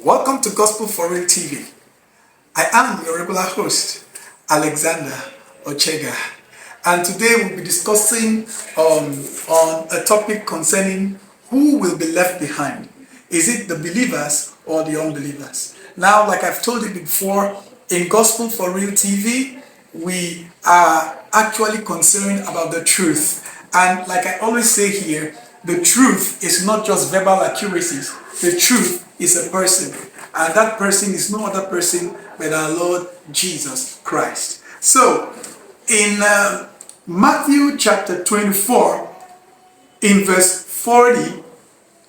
Welcome to Gospel for Real TV. I am your regular host, Alexander Ochega, and today we'll be discussing on a topic concerning who will be left behind. Is it the believers or the unbelievers? Now, like I've told you before, in Gospel for Real TV, we are actually concerned about the truth. And like I always say here, the truth is not just verbal accuracies. The truth is a person. And that person is no other person but our Lord Jesus Christ. So, in Matthew chapter 24, in verse 40,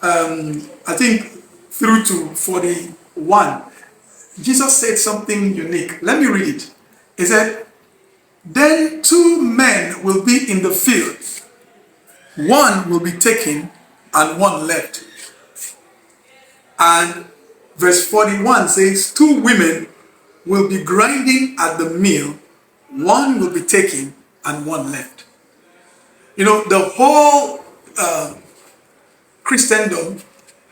I think through to 41, Jesus said something unique. Let me read it. He said, "Then two men will be in the field. One will be taken and one left." And verse 41 says, "Two women will be grinding at the mill. One will be taken and one left." You know, the whole Christendom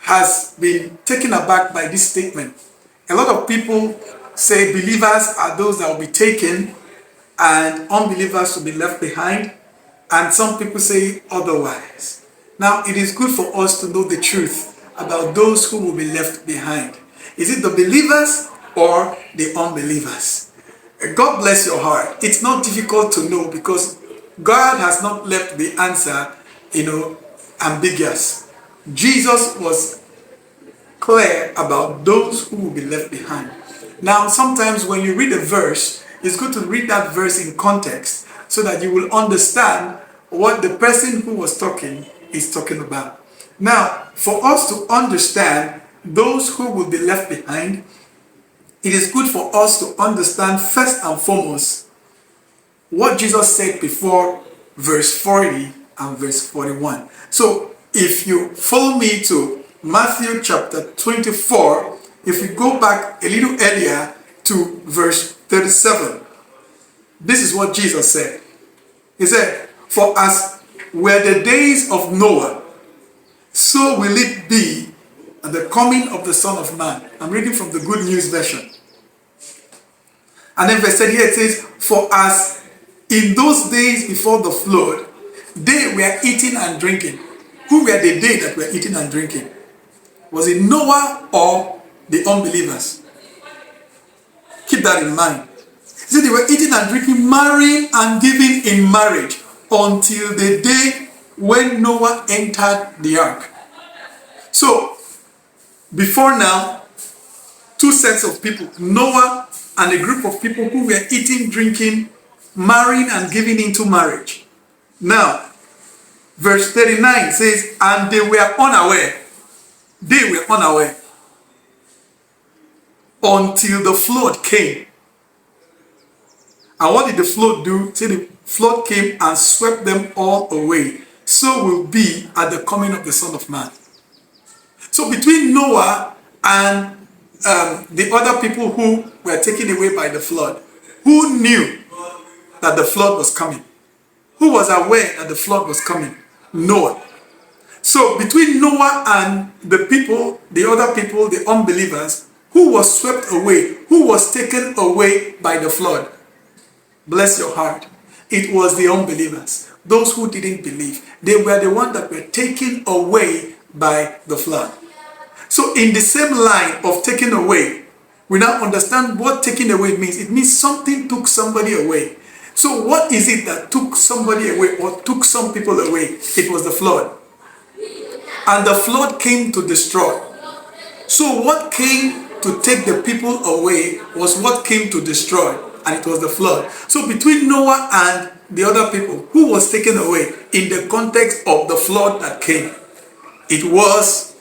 has been taken aback by this statement. A lot of people say believers are those that will be taken and unbelievers will be left behind. And some people say otherwise. Now, it is good for us to know the truth about those who will be left behind. Is it the believers or the unbelievers? God bless your heart. It's not difficult to know because God has not left the answer, ambiguous. Jesus was clear about those who will be left behind. Now, sometimes when you read a verse, it's good to read that verse in context so that you will understand what the person who was talking is talking about. Now, for us to understand those who will be left behind, it is good for us to understand first and foremost what Jesus said before verse 40 and verse 41. So, if you follow me to Matthew chapter 24, if we go back a little earlier to verse 37, this is what Jesus said. He said, "For as were the days of Noah, so will it be at the coming of the Son of Man." I'm reading from the Good News Version. And then verse 38 says, "For as in those days before the flood, they were eating and drinking." Who were the they that were eating and drinking? Was it Noah or the unbelievers? Keep that in mind. He said they were eating and drinking, marrying and giving in marriage until the day when Noah entered the ark. So, before now, two sets of people, Noah and a group of people who were eating, drinking, marrying and giving into marriage. Now, verse 39 says, "And they were unaware." They were unaware until the flood came. And what did the flood do? See, the flood came and swept them all away. So will be at the coming of the Son of Man. So between Noah and the other people who were taken away by the flood, who knew that the flood was coming? Who was aware that the flood was coming? Noah. So between Noah and the people, the other people, the unbelievers, who was swept away, who was taken away by the flood? Bless your heart. It was the unbelievers, those who didn't believe. They were the ones that were taken away by the flood. So in the same line of taken away, we now understand what taken away means. It means something took somebody away. So what is it that took somebody away or took some people away? It was the flood. And the flood came to destroy. So what came to take the people away was what came to destroy, and it was the flood. So between Noah and the other people, who was taken away in the context of the flood that came? It was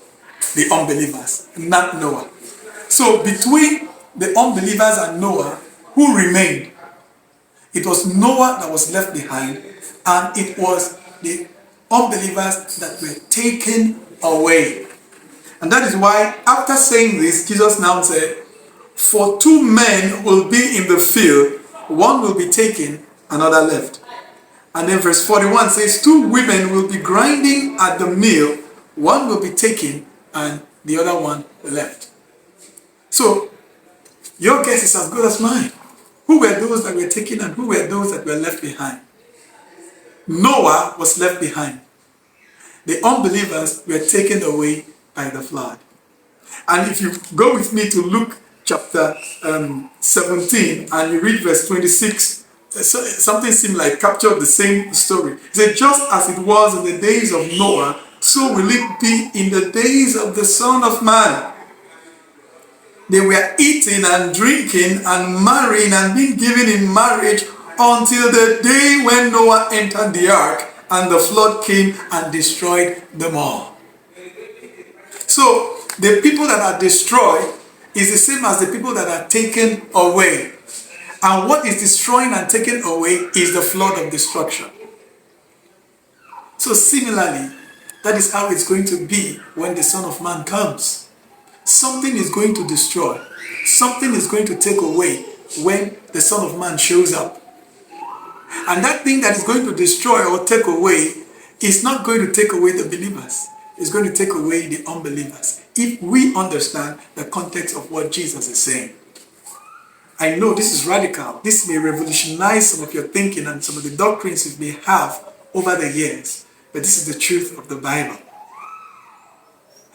the unbelievers, not Noah. So between the unbelievers and Noah, who remained? It was Noah that was left behind, and it was the unbelievers that were taken away. And that is why, after saying this, Jesus now said, "For two men will be in the field, one will be taken, another left." And then verse 41 says, "Two women will be grinding at the mill, one will be taken, and the other one left." So your guess is as good as mine. Who were those that were taken and who were those that were left behind? Noah was left behind. The unbelievers were taken away by the flood. And if you go with me to Luke chapter 17 and you read verse 26, something seemed like captured the same story. It said, just as it was in the days of Noah, so will it be in the days of the Son of Man. They were eating and drinking and marrying and being given in marriage until the day when Noah entered the ark and the flood came and destroyed them all. So the people that are destroyed is the same as the people that are taken away. And what is destroying and taken away is the flood of destruction. So similarly, that is how it's going to be when the Son of Man comes. Something is going to destroy. Something is going to take away when the Son of Man shows up. And that thing that is going to destroy or take away is not going to take away the believers. It's going to take away the unbelievers. If we understand the context of what Jesus is saying. I know this is radical. This may revolutionize some of your thinking and some of the doctrines you may have over the years. But this is the truth of the Bible.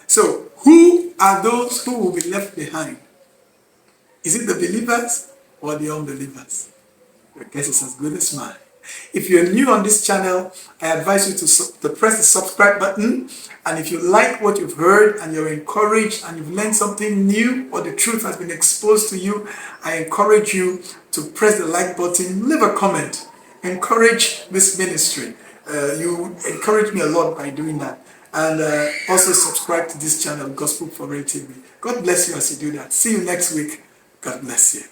So, who are those who will be left behind? Is it the believers or the unbelievers? Your guess is as good as mine. If you're new on this channel, I advise you to press the subscribe button. And if you like what you've heard and you're encouraged and you've learned something new or the truth has been exposed to you, I encourage you to press the like button, leave a comment, encourage this ministry. You encourage me a lot by doing that. And also subscribe to this channel, Gospel for Real TV. God bless you as you do that. See you next week. God bless you.